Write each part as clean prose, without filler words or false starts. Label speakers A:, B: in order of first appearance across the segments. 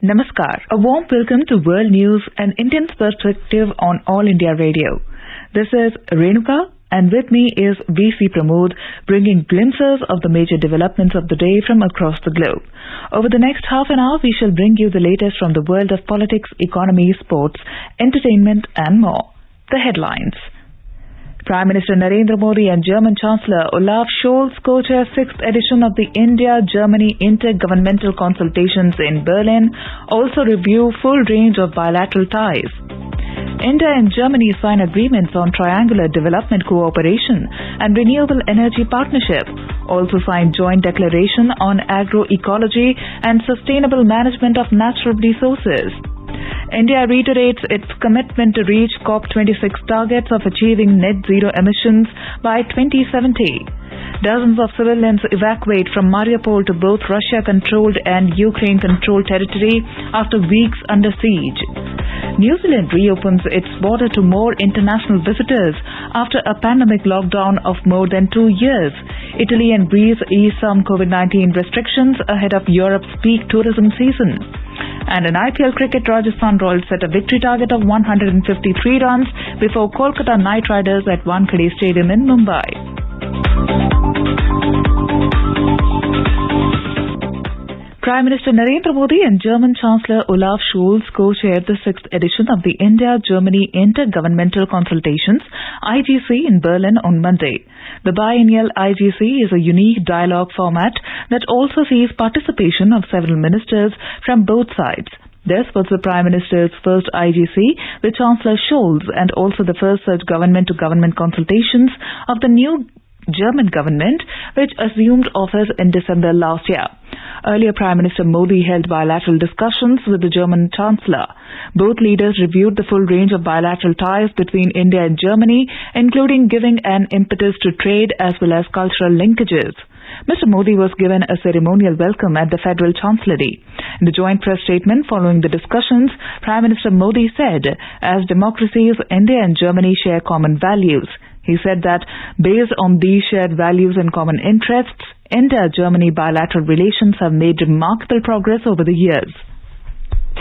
A: Namaskar. A warm welcome to World News and Indian Perspective on All India Radio. This is Renuka and with me is VC Pramod bringing glimpses of the major developments of the day from across the globe. Over the next half an hour, we shall bring you the latest from the world of politics, economy, sports, entertainment and more. The headlines. Prime Minister Narendra Modi and German Chancellor Olaf Scholz co-chair 6th edition of the India-Germany Intergovernmental Consultations in Berlin, also review full range of bilateral ties. India and Germany sign agreements on triangular development cooperation and renewable energy partnership. Also sign joint declaration on agroecology and sustainable management of natural resources. India reiterates its commitment to reach COP26 targets of achieving net zero emissions by 2070. Dozens of civilians evacuate from Mariupol to both Russia-controlled and Ukraine-controlled territory after weeks under siege. New Zealand reopens its border to more international visitors after a pandemic lockdown of more than 2 years. Italy and Greece ease some COVID-19 restrictions ahead of Europe's peak tourism season. And in IPL cricket, Rajasthan Royals set a victory target of 153 runs before Kolkata Knight Riders at Wankhede Stadium in Mumbai. Prime Minister Narendra Modi and German Chancellor Olaf Scholz co-chaired the 6th edition of the India-Germany Intergovernmental Consultations (IGC) in Berlin on Monday. The biennial IGC is a unique dialogue format that also sees participation of several ministers from both sides. This was the Prime Minister's first IGC with Chancellor Scholz and also the first such government-to-government consultations of the new German government, which assumed office in December last year. Earlier, Prime Minister Modi held bilateral discussions with the German Chancellor. Both leaders reviewed the full range of bilateral ties between India and Germany, including giving an impetus to trade as well as cultural linkages. Mr. Modi was given a ceremonial welcome at the Federal Chancellery. In the joint press statement following the discussions, Prime Minister Modi said, as democracies, India and Germany share common values. He said that based on these shared values and common interests, India-Germany bilateral relations have made remarkable progress over the years.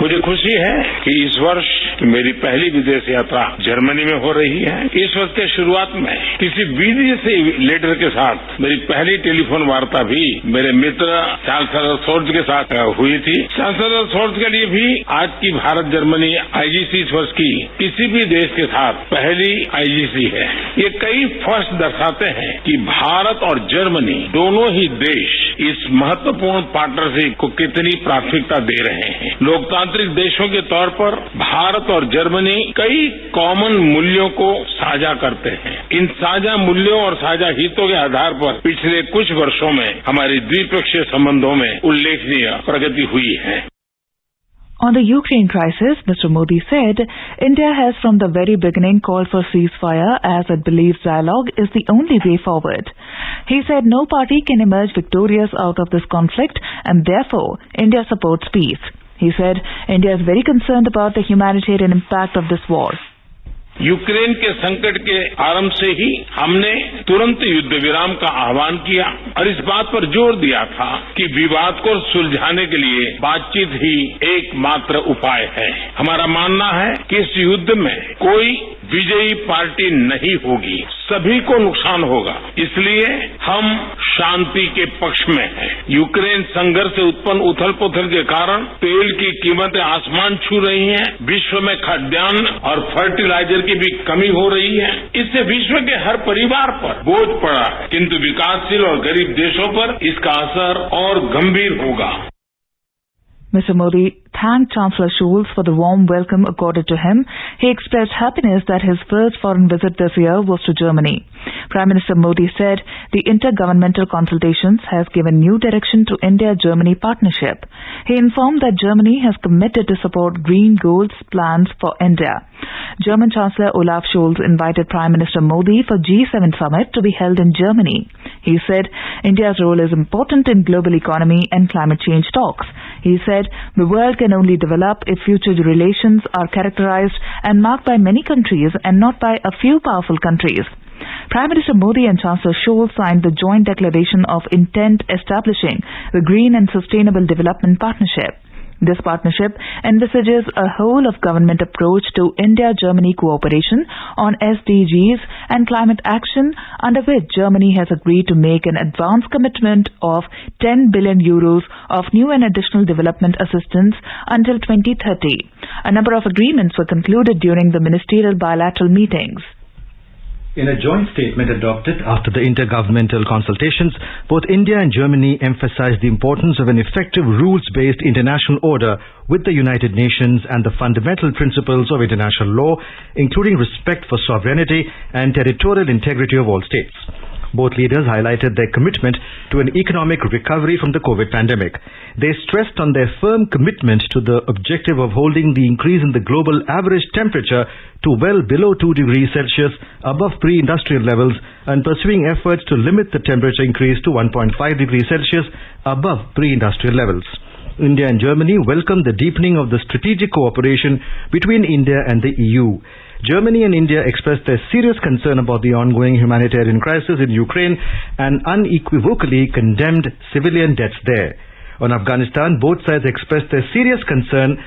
B: मुझे खुशी है कि इस वर्ष मेरी पहली विदेश यात्रा जर्मनी में हो रही है। इस वर्ष के शुरुआत में किसी विदेशी लीडर के साथ मेरी पहली टेलीफोन वार्ता भी मेरे मित्र चांसलर शोल्ज के साथ हुई थी। चांसलर शोल्ज के लिए भी आज की भारत जर्मनी आईजीसी इस वर्ष की किसी भी देश के साथ पहली आईजीसी है। ये कई फर्स्ट दर्शाते हैं कि भारत और जर्मनी दोनों ही देश इस महत्वपूर्ण पार्टनरशिप को कितनी प्राथमिकता दे रहे हैं। लोकतांत्रिक देशों के तौर पर भारत और जर्मनी कई कॉमन मूल्यों को साझा करते हैं। इन साझा मूल्यों और साझा हितों के आधार पर पिछले कुछ वर्षों में हमारी द्विपक्षीय संबंधों में उल्लेखनीय प्रगति हुई है।
A: On the Ukraine crisis, Mr. Modi said, India has from the very beginning called for ceasefire as it believes dialogue is the only way forward. He said no party can emerge victorious out of this conflict and therefore India supports peace. He said India is very concerned about the humanitarian impact of this war.
B: Ukraine के संकट के आरंभ से ही हमने तुरंत युद्ध विराम का आह्वान किया और इस बात पर जोर दिया था कि विवाद को सुलझाने के लिए बातचीत ही एकमात्र उपाय है। हमारा मानना है कि इस युद्ध में कोई विजयी पार्टी नहीं होगी, सभी को नुकसान होगा। इसलिए हम शांति के पक्ष में हैं। यूक्रेन संघर्ष से उत्पन्न उथल पुथल के कारण तेल की कीमतें आसमान छू रही हैं, विश्व में खाद्यान्न और फर्टिलाइजर की भी कमी हो रही है। इससे विश्व के हर परिवार पर बोझ पड़ा है, किंतु विकासशील और गरीब देशों पर इसका असर और गंभीर होगा।
A: Mr. Modi thanked Chancellor Scholz for the warm welcome accorded to him. He expressed happiness that his first foreign visit this year was to Germany. Prime Minister Modi said the intergovernmental consultations has given new direction to India-Germany partnership. He informed that Germany has committed to support green goals plans for India. German Chancellor Olaf Scholz invited Prime Minister Modi for G7 summit to be held in Germany. He said India's role is important in global economy and climate change talks. He said the world can only develop if future relations are characterized and marked by many countries and not by a few powerful countries. Prime Minister Modi and Chancellor Scholz signed the joint declaration of intent establishing the Green and Sustainable Development Partnership. This partnership envisages a whole-of-government approach to India-Germany cooperation on SDGs and climate action, under which Germany has agreed to make an advance commitment of 10 billion euros of new and additional development assistance until 2030. A number of agreements were concluded during the ministerial bilateral meetings.
C: In a joint statement adopted after the intergovernmental consultations, both India and Germany emphasized the importance of an effective rules-based international order with the United Nations and the fundamental principles of international law, including respect for sovereignty and territorial integrity of all states. Both leaders highlighted their commitment to an economic recovery from the COVID pandemic. They stressed on their firm commitment to the objective of holding the increase in the global average temperature to well below 2 degrees Celsius above pre-industrial levels and pursuing efforts to limit the temperature increase to 1.5 degrees Celsius above pre-industrial levels. India and Germany welcomed the deepening of the strategic cooperation between India and the EU. Germany and India expressed their serious concern about the ongoing humanitarian crisis in Ukraine and unequivocally condemned civilian deaths there. On Afghanistan, both sides expressed their serious concern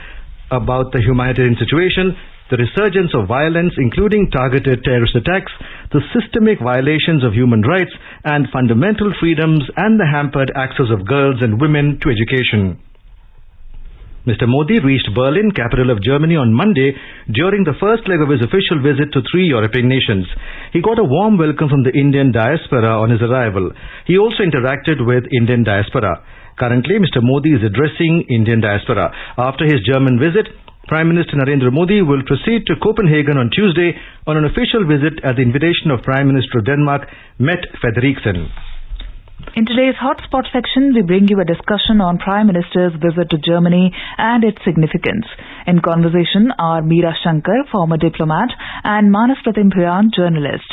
C: about the humanitarian situation, the resurgence of violence, including targeted terrorist attacks, the systemic violations of human rights and fundamental freedoms, and the hampered access of girls and women to education. Mr. Modi reached Berlin, capital of Germany, on Monday during the first leg of his official visit to 3 European nations. He got a warm welcome from the Indian diaspora on his arrival. He also interacted with Indian diaspora. Currently, Mr. Modi is addressing Indian diaspora. After his German visit, Prime Minister Narendra Modi will proceed to Copenhagen on Tuesday on an official visit at the invitation of Prime Minister of Denmark, Mette Frederiksen.
A: In today's Hotspot section, we bring you a discussion on Prime Minister's visit to Germany and its significance. In conversation are Meera Shankar, former diplomat, and Manas Pratim Bhuyan, journalist.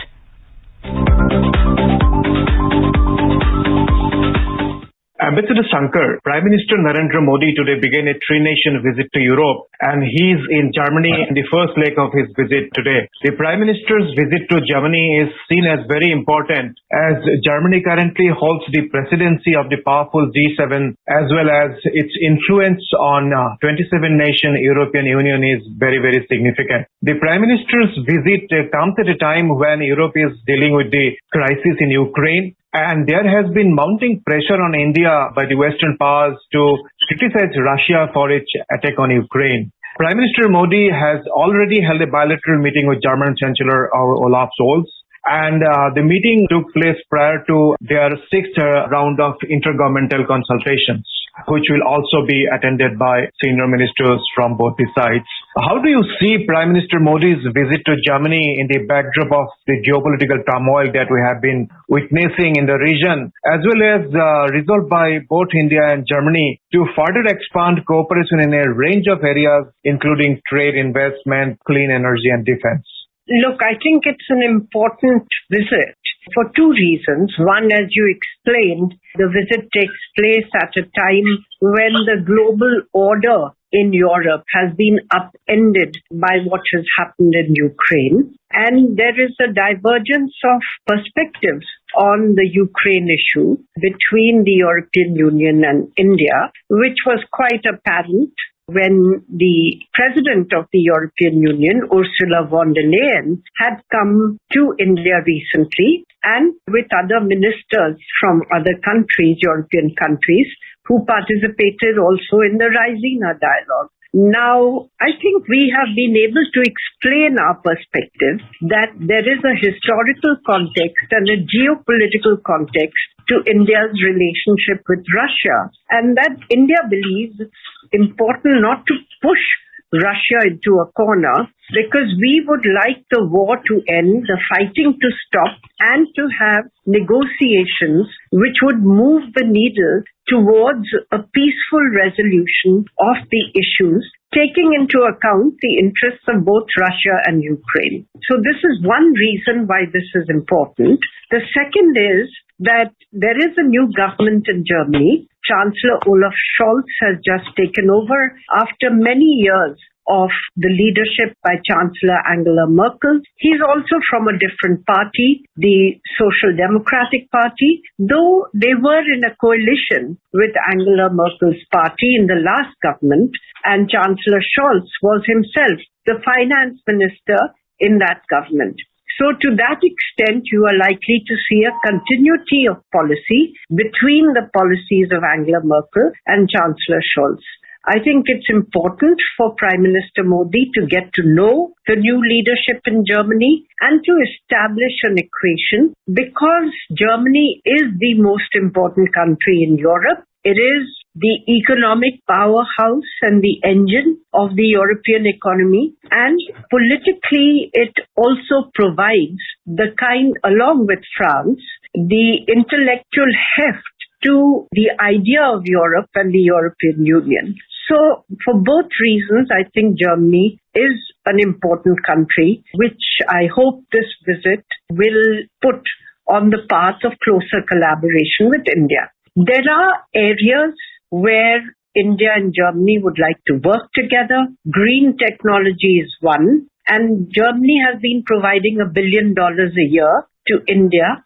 D: Ambassador Shankar, Prime Minister Narendra Modi today began a three-nation visit to Europe, and he's in Germany in the first leg of his visit today. The Prime Minister's visit to Germany is seen as very important, as Germany currently holds the presidency of the powerful G7, as well as its influence on 27-nation European Union is very, very significant. The Prime Minister's visit comes at a time when Europe is dealing with the crisis in Ukraine, and there has been mounting pressure on India by the Western powers to criticize Russia for its attack on Ukraine. Prime Minister Modi has already held a bilateral meeting with German Chancellor Olaf Scholz, and the meeting took place prior to their sixth round of intergovernmental consultations, which will also be attended by senior ministers from both the sides. How do you see Prime Minister Modi's visit to Germany in the backdrop of the geopolitical turmoil that we have been witnessing in the region, as well as resolved by both India and Germany to further expand cooperation in a range of areas, including trade, investment, clean energy, and defense?
E: Look, I think it's an important visit for two reasons. One, as you explained, the visit takes place at a time when the global order in Europe has been upended by what has happened in Ukraine. And there is a divergence of perspectives on the Ukraine issue between the European Union and India, which was quite apparent when the President of the European Union, Ursula von der Leyen, had come to India recently and with other ministers from other countries, European countries, who participated also in the Raisina dialogue. Now, I think we have been able to explain our perspective that there is a historical context and a geopolitical context to India's relationship with Russia, and that India believes it's important not to push Russia into a corner because we would like the war to end, the fighting to stop, and to have negotiations which would move the needle towards a peaceful resolution of the issues, taking into account the interests of both Russia and Ukraine. So this is one reason why this is important. The second is that there is a new government in Germany. Chancellor Olaf Scholz has just taken over after many years of the leadership by Chancellor Angela Merkel. He's also from a different party, the Social Democratic Party, though they were in a coalition with Angela Merkel's party in the last government, and Chancellor Scholz was himself the finance minister in that government. So to that extent, you are likely to see a continuity of policy between the policies of Angela Merkel and Chancellor Scholz. I think it's important for Prime Minister Modi to get to know the new leadership in Germany and to establish an equation, because Germany is the most important country in Europe. It is the economic powerhouse and the engine of the European economy, and politically it also provides the kind, along with France, the intellectual heft to the idea of Europe and the European Union. So for both reasons, I think Germany is an important country, which I hope this visit will put on the path of closer collaboration with India. There are areas where India and Germany would like to work together. Green technology is one, and Germany has been providing $1 billion a year to India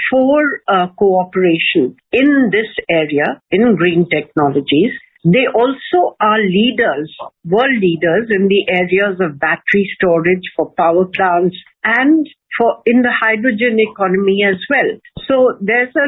E: for cooperation in this area, in green technologies. They also are leaders, world leaders in the areas of battery storage for power plants and in the hydrogen economy as well. So there's a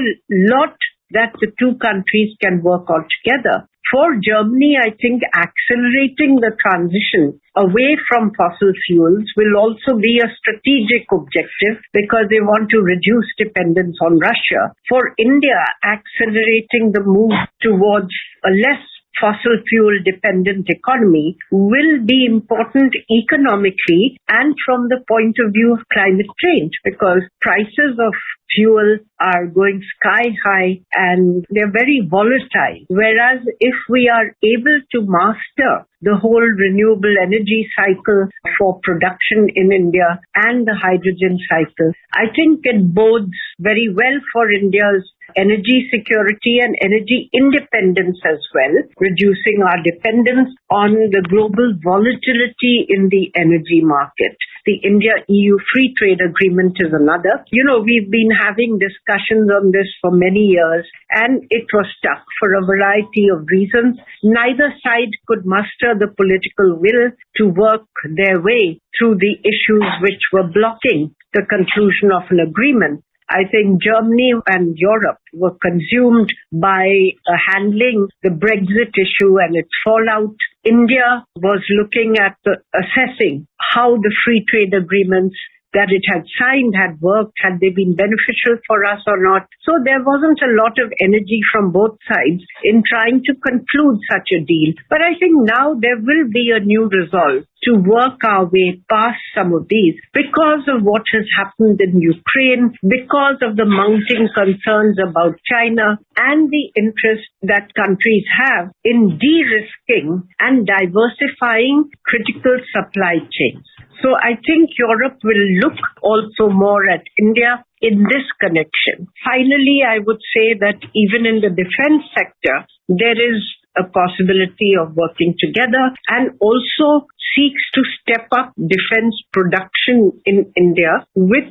E: lot that the two countries can work on together. For Germany, I think accelerating the transition away from fossil fuels will also be a strategic objective, because they want to reduce dependence on Russia. For India, accelerating the move towards a less fossil fuel dependent economy will be important economically and from the point of view of climate change, because prices of fuel are going sky high and they're very volatile. Whereas if we are able to master the whole renewable energy cycle for production in India and the hydrogen cycle, I think it bodes very well for India's energy security and energy independence as well, reducing our dependence on the global volatility in the energy market. The India-EU Free Trade Agreement is another. We've been having discussions on this for many years, and it was stuck for a variety of reasons. Neither side could muster the political will to work their way through the issues which were blocking the conclusion of an agreement. I think Germany and Europe were consumed by handling the Brexit issue and its fallout. India was looking at assessing how the free trade agreements that it had signed had worked, had they been beneficial for us or not. So there wasn't a lot of energy from both sides in trying to conclude such a deal. But I think now there will be a new resolve to work our way past some of these because of what has happened in Ukraine, because of the mounting concerns about China and the interest that countries have in de-risking and diversifying critical supply chains. So I think Europe will look also more at India in this connection. Finally, I would say that even in the defense sector, there is a possibility of working together, and also seeks to step up defense production in India with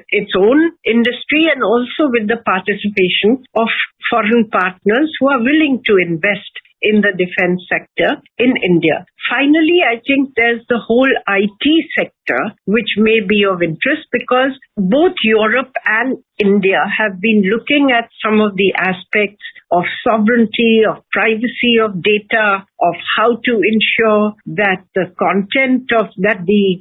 E: its own industry and also with the participation of foreign partners who are willing to invest in the defense sector in India. Finally, I think there's the whole IT sector, which may be of interest because both Europe and India have been looking at some of the aspects of sovereignty, of privacy of data, of how to ensure that the content of that the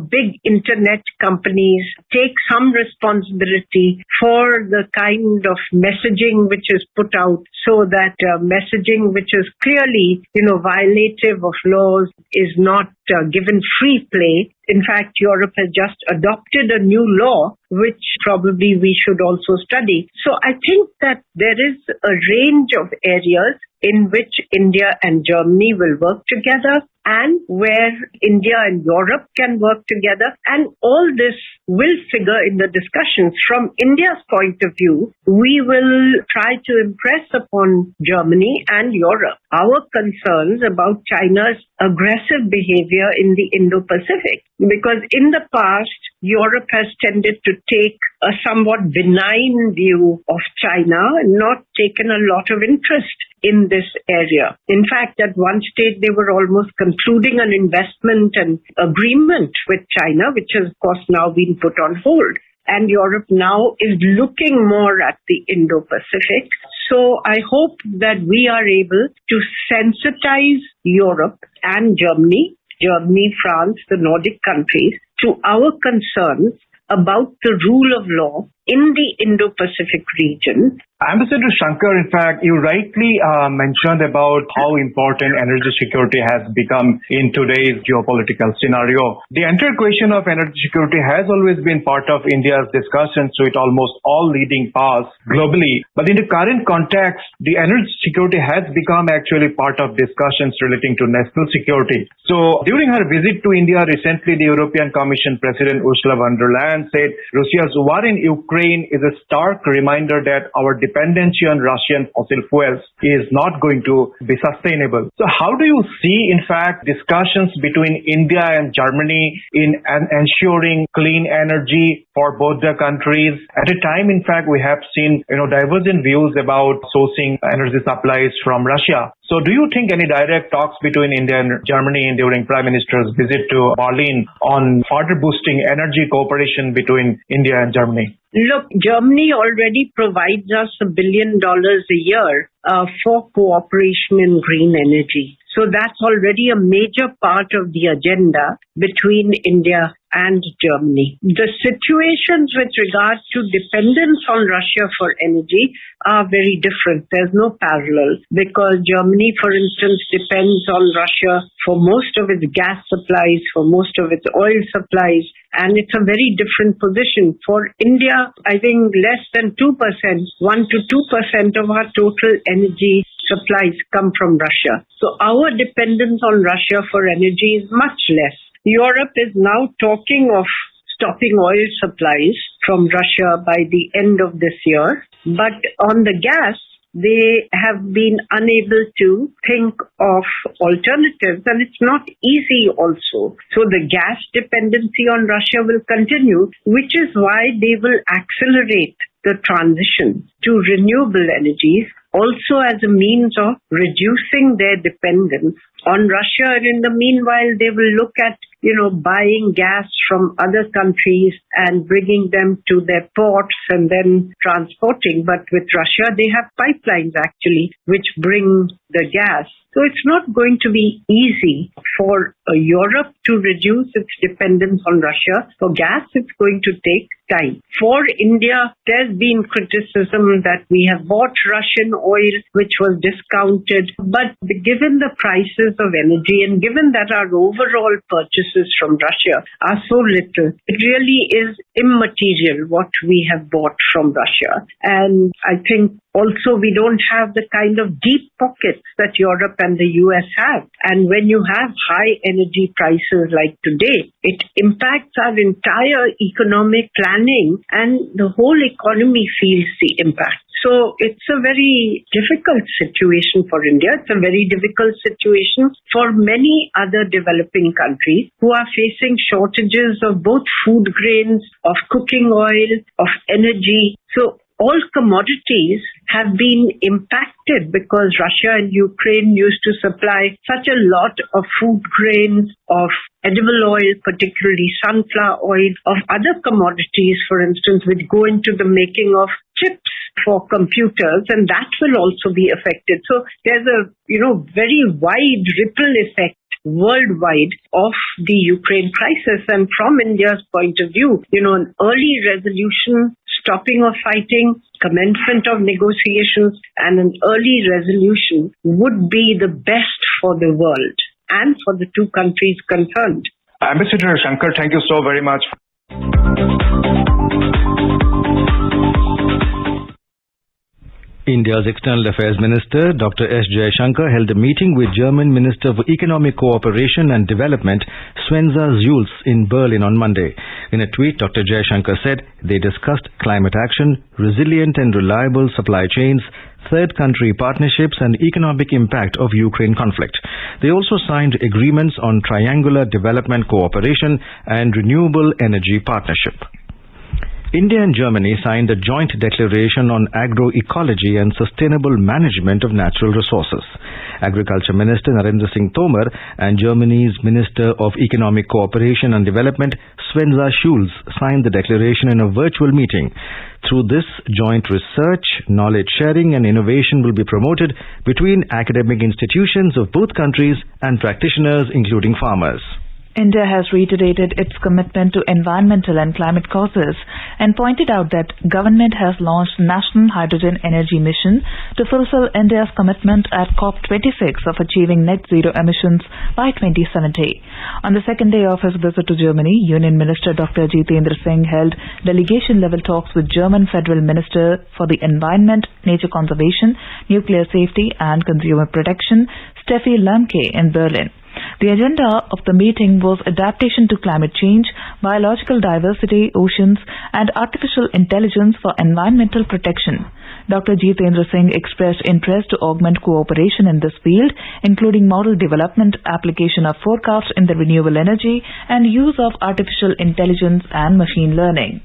E: big internet companies take some responsibility for the kind of messaging which is put out, so that messaging which is clearly violative of laws is not given free play. In fact, Europe has just adopted a new law, which probably we should also study. So I think that there is a range of areas in which India and Germany will work together. and where India and Europe can work together. And all this will figure in the discussions. From India's point of view, we will try to impress upon Germany and Europe our concerns about China's aggressive behavior in the Indo-Pacific. Because in the past, Europe has tended to take a somewhat benign view of China and not taken a lot of interest in this area. In fact, at one stage, they were almost concluding an investment and agreement with China, which has, of course, now been put on hold. And Europe now is looking more at the Indo-Pacific. So I hope that we are able to sensitize Europe and Germany, France, the Nordic countries, to our concerns about the rule of law in the Indo-Pacific region.
D: Ambassador Shankar, in fact, you rightly mentioned about how important energy security has become in today's geopolitical scenario. The entire question of energy security has always been part of India's discussions with almost all leading powers globally. But in the current context, the energy security has become actually part of discussions relating to national security. So during her visit to India recently, the European Commission President Ursula von der Leyen said Russia's war in Ukraine is a stark reminder that our dependency on Russian fossil fuels is not going to be sustainable. So how do you see, in fact, discussions between India and Germany in ensuring clean energy for both the countries? At a time, in fact, we have seen divergent views about sourcing energy supplies from Russia. So do you think any direct talks between India and Germany during Prime Minister's visit to Berlin on further boosting energy cooperation between India and Germany?
E: Look, Germany already provides us $1 billion a year for cooperation in green energy. So that's already a major part of the agenda between India and Germany. The situations with regard to dependence on Russia for energy are very different. There's no parallel because Germany, for instance, depends on Russia for most of its gas supplies, for most of its oil supplies, and it's a very different position. For India, I think less than 2%, 1 to 2% of our total energy supplies come from Russia. So our dependence on Russia for energy is much less. Europe is now talking of stopping oil supplies from Russia by the end of this year. But on the gas, they have been unable to think of alternatives, and it's not easy also. So the gas dependency on Russia will continue, which is why they will accelerate the transition to renewable energies, also as a means of reducing their dependence on Russia. And in the meanwhile, they will look at, buying gas from other countries and bringing them to their ports and then transporting. But with Russia, they have pipelines actually, which bring the gas. So it's not going to be easy for Europe to reduce its dependence on Russia. For gas, it's going to take time. For India, there's been criticism that we have bought Russian oil, which was discounted. But given the prices of energy and given that our overall purchases from Russia are so little, it really is immaterial what we have bought from Russia. And I think also we don't have the kind of deep pockets that Europe and the US have. And when you have high energy prices like today, it impacts our entire economic planning and the whole economy feels the impact. So it's a very difficult situation for India. It's a very difficult situation for many other developing countries who are facing shortages of both food grains, of cooking oil, of energy. So all commodities have been impacted because Russia and Ukraine used to supply such a lot of food grains, of edible oil, particularly sunflower oil, of other commodities, for instance, which go into the making of chips for computers, and that will also be affected. So there's a, very wide ripple effect worldwide of the Ukraine crisis. And from India's point of view, an early resolution, stopping of fighting, commencement of negotiations, and an early resolution would be the best for the world and for the two countries concerned.
D: Ambassador Shankar, thank you so very much.
C: India's External Affairs Minister, Dr. S. Jaishankar, held a meeting with German Minister for Economic Cooperation and Development, Svenja Schulz, in Berlin on Monday. In a tweet, Dr. Jaishankar said they discussed climate action, resilient and reliable supply chains, third country partnerships and economic impact of Ukraine conflict. They also signed agreements on triangular development cooperation and renewable energy partnership. India and Germany signed a joint declaration on agroecology and sustainable management of natural resources. Agriculture Minister Narendra Singh Tomar and Germany's Minister of Economic Cooperation and Development Svenja Schulz signed the declaration in a virtual meeting. Through this, joint research, knowledge sharing and innovation will be promoted between academic institutions of both countries and practitioners including farmers.
A: India has reiterated its commitment to environmental and climate causes and pointed out that government has launched National Hydrogen Energy Mission to fulfill India's commitment at COP26 of achieving net zero emissions by 2070. On the second day of his visit to Germany, Union Minister Dr. Jitendra Singh held delegation-level talks with German Federal Minister for the Environment, Nature Conservation, Nuclear Safety and Consumer Protection, Steffi Lemke, in Berlin. The agenda of the meeting was adaptation to climate change, biological diversity, oceans, and artificial intelligence for environmental protection. Dr. Jitendra Singh expressed interest to augment cooperation in this field, including model development, application of forecasts in the renewable energy, and use of artificial intelligence and machine learning.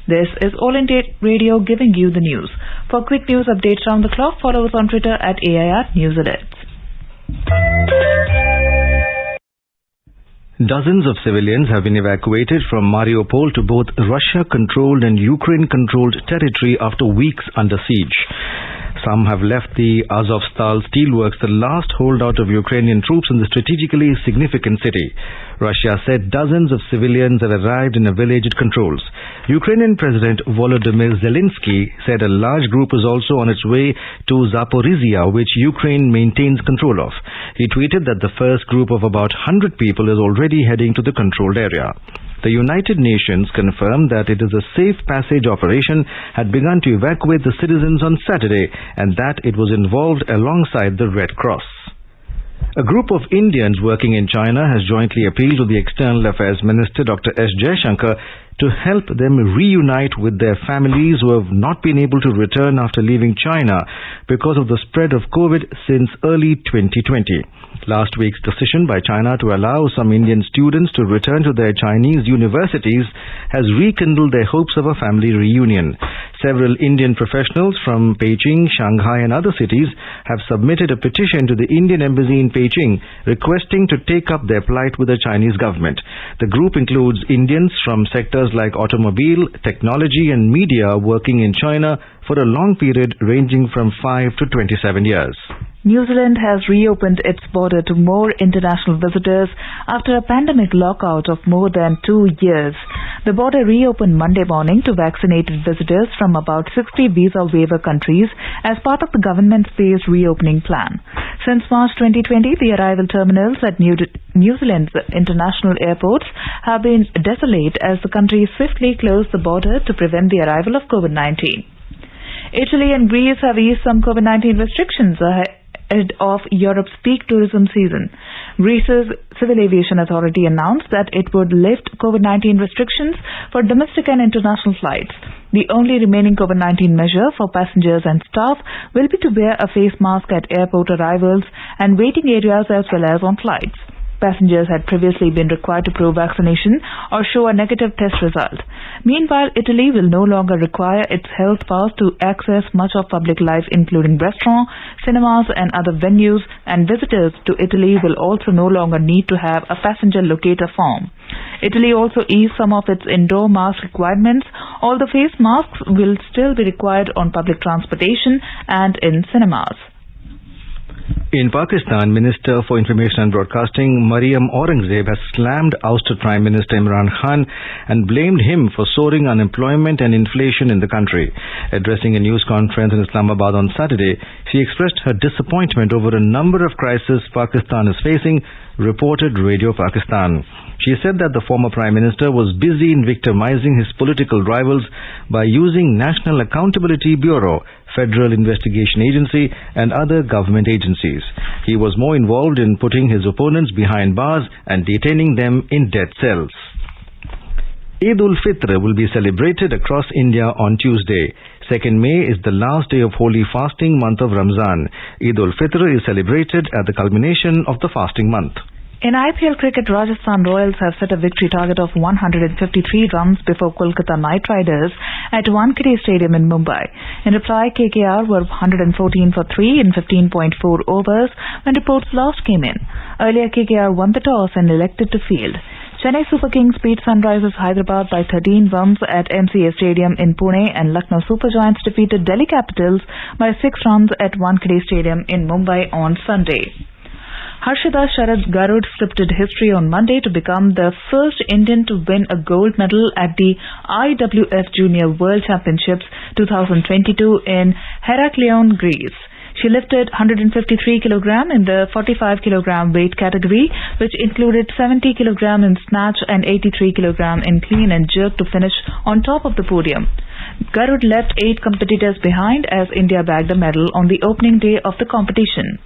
A: This is All India Radio giving you the news. For quick news updates round the clock, follow us on Twitter at AIR News Alerts.
C: Dozens of civilians have been evacuated from Mariupol to both Russia-controlled and Ukraine-controlled territory after weeks under siege. Some have left the Azovstal steelworks, the last holdout of Ukrainian troops in the strategically significant city. Russia said dozens of civilians have arrived in a village it controls. Ukrainian President Volodymyr Zelensky said a large group is also on its way to Zaporizhia, which Ukraine maintains control of. He tweeted that the first group of about 100 people is already heading to the controlled area. The United Nations confirmed that it is a safe passage operation had begun to evacuate the citizens on Saturday and that it was involved alongside the Red Cross. A group of Indians working in China has jointly appealed to the External Affairs Minister Dr. S. Jaishankar to help them reunite with their families who have not been able to return after leaving China because of the spread of COVID since early 2020. Last week's decision by China to allow some Indian students to return to their Chinese universities has rekindled their hopes of a family reunion. Several Indian professionals from Beijing, Shanghai and other cities have submitted a petition to the Indian Embassy in Beijing requesting to take up their plight with the Chinese government. The group includes Indians from sectors like automobile, technology and media working in China for a long period ranging from 5 to 27 years.
A: New Zealand has reopened its border to more international visitors after a pandemic lockout of more than 2 years. The border reopened Monday morning to vaccinated visitors from about 60 visa waiver countries as part of the government's phased reopening plan. Since March 2020, the arrival terminals at New Zealand's international airports have been desolate as the country swiftly closed the border to prevent the arrival of COVID-19. Italy and Greece have eased some COVID-19 restrictions ahead of Europe's peak tourism season. Greece's Civil Aviation Authority announced that it would lift COVID-19 restrictions for domestic and international flights. The only remaining COVID-19 measure for passengers and staff will be to wear a face mask at airport arrivals and waiting areas as well as on flights. Passengers had previously been required to prove vaccination or show a negative test result. Meanwhile, Italy will no longer require its health pass to access much of public life including restaurants, cinemas and other venues, and visitors to Italy will also no longer need to have a passenger locator form. Italy also eased some of its indoor mask requirements, although face masks will still be required on public transportation and in cinemas.
C: In Pakistan, Minister for Information and Broadcasting Mariam Aurangzeb has slammed ousted Prime Minister Imran Khan and blamed him for soaring unemployment and inflation in the country. Addressing a news conference in Islamabad on Saturday, she expressed her disappointment over a number of crises Pakistan is facing, reported Radio Pakistan. She said that the former Prime Minister was busy in victimizing his political rivals by using National Accountability Bureau, Federal Investigation Agency and other government agencies. He was more involved in putting his opponents behind bars and detaining them in death cells. Eid-ul-Fitr will be celebrated across India on Tuesday. 2nd May is the last day of holy fasting month of Ramzan. Eid-ul-Fitr is celebrated at the culmination of the fasting month.
A: In IPL cricket, Rajasthan Royals have set a victory target of 153 runs before Kolkata Knight Riders at Wankhede Stadium in Mumbai. In reply, KKR were 114 for 3 in 15.4 overs when reports last came in. Earlier, KKR won the toss and elected to field. Chennai Super Kings beat Sunrisers Hyderabad by 13 runs at MCA Stadium in Pune, and Lucknow Super Giants defeated Delhi Capitals by 6 runs at Wankhede Stadium in Mumbai on Sunday. Harshada Sharad Garud scripted history on Monday to become the first Indian to win a gold medal at the IWF Junior World Championships 2022 in Heraklion, Greece. She lifted 153 kg in the 45 kg weight category, which included 70 kg in snatch and 83 kg in clean and jerk to finish on top of the podium. Garud left 8 competitors behind as India bagged a medal on the opening day of the competition.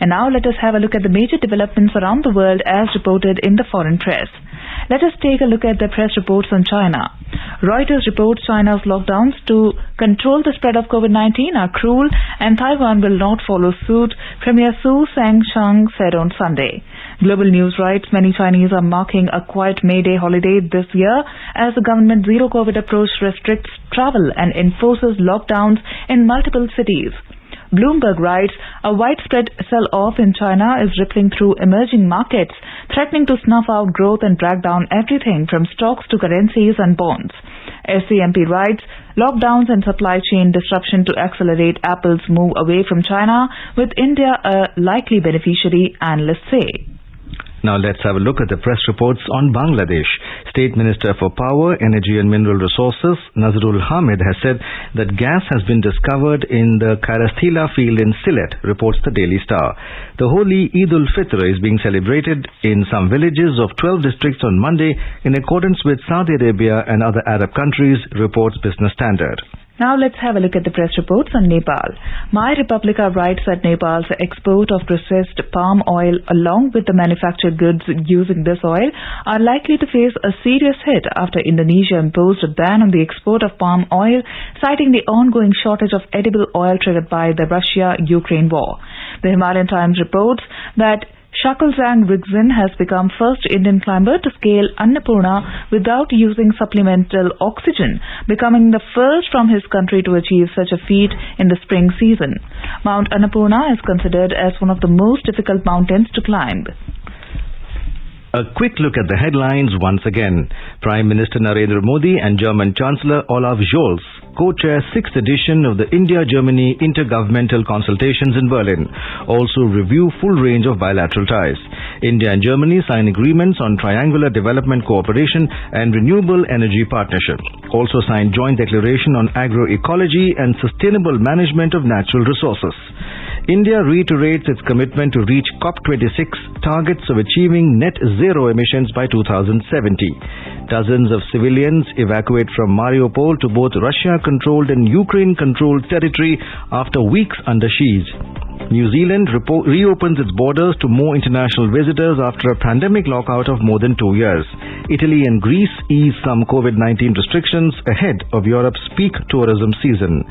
A: And now let us have a look at the major developments around the world as reported in the foreign press. Let us take a look at the press reports on China. Reuters reports China's lockdowns to control the spread of COVID-19 are cruel and Taiwan will not follow suit, Premier Su Sang-shang said on Sunday. Global News writes many Chinese are marking a quiet May Day holiday this year as the government zero-COVID approach restricts travel and enforces lockdowns in multiple cities. Bloomberg writes, a widespread sell-off in China is rippling through emerging markets, threatening to snuff out growth and drag down everything from stocks to currencies and bonds. SCMP writes, lockdowns and supply chain disruption to accelerate Apple's move away from China, with India a likely beneficiary, analysts say.
C: Now let's have a look at the press reports on Bangladesh. State Minister for Power, Energy and Mineral Resources, Nazrul Hamid, has said that gas has been discovered in the Karastila field in Sylhet, reports the Daily Star. The holy Eid-ul-Fitr is being celebrated in some villages of 12 districts on Monday in accordance with Saudi Arabia and other Arab countries, reports Business Standard.
A: Now let's have a look at the press reports on Nepal. My Republica writes that Nepal's export of processed palm oil along with the manufactured goods using this oil are likely to face a serious hit after Indonesia imposed a ban on the export of palm oil, citing the ongoing shortage of edible oil triggered by the Russia-Ukraine war. The Himalayan Times reports that Shakulzang Rigzin has become first Indian climber to scale Annapurna without using supplemental oxygen, becoming the first from his country to achieve such a feat in the spring season. Mount Annapurna is considered as one of the most difficult mountains to climb.
C: A quick look at the headlines once again. Prime Minister Narendra Modi and German Chancellor Olaf Scholz co-chair 6th edition of the India-Germany Intergovernmental Consultations in Berlin. Also review full range of bilateral ties. India and Germany sign agreements on triangular development cooperation and renewable energy partnership. Also sign joint declaration on agroecology and sustainable management of natural resources. India reiterates its commitment to reach COP26 targets of achieving net zero emissions by 2070. Dozens of civilians evacuate from Mariupol to both Russia-controlled and Ukraine-controlled territory after weeks under siege. New Zealand reopens its borders to more international visitors after a pandemic lockout of more than 2 years. Italy and Greece ease some COVID-19 restrictions ahead of Europe's peak tourism season.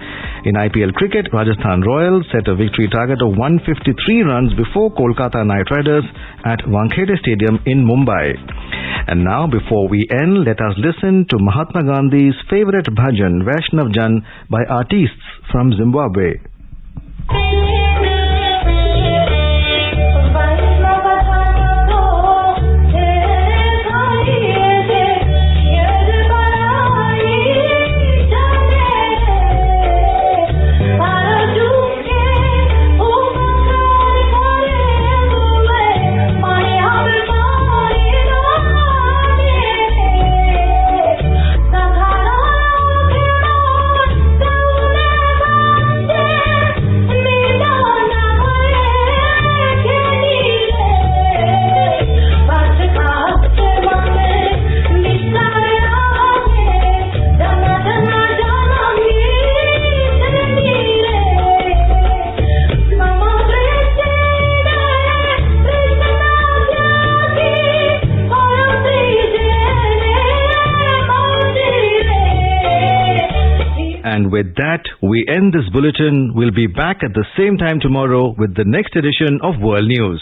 C: In IPL cricket, Rajasthan Royals set a victory target of 153 runs before Kolkata Knight Riders at Wankhede Stadium in Mumbai. And now, before we end, let us listen to Mahatma Gandhi's favorite bhajan, Vaishnav Jan, by artists from Zimbabwe. And with that, we end this bulletin. We'll be back at the same time tomorrow with the next edition of World News.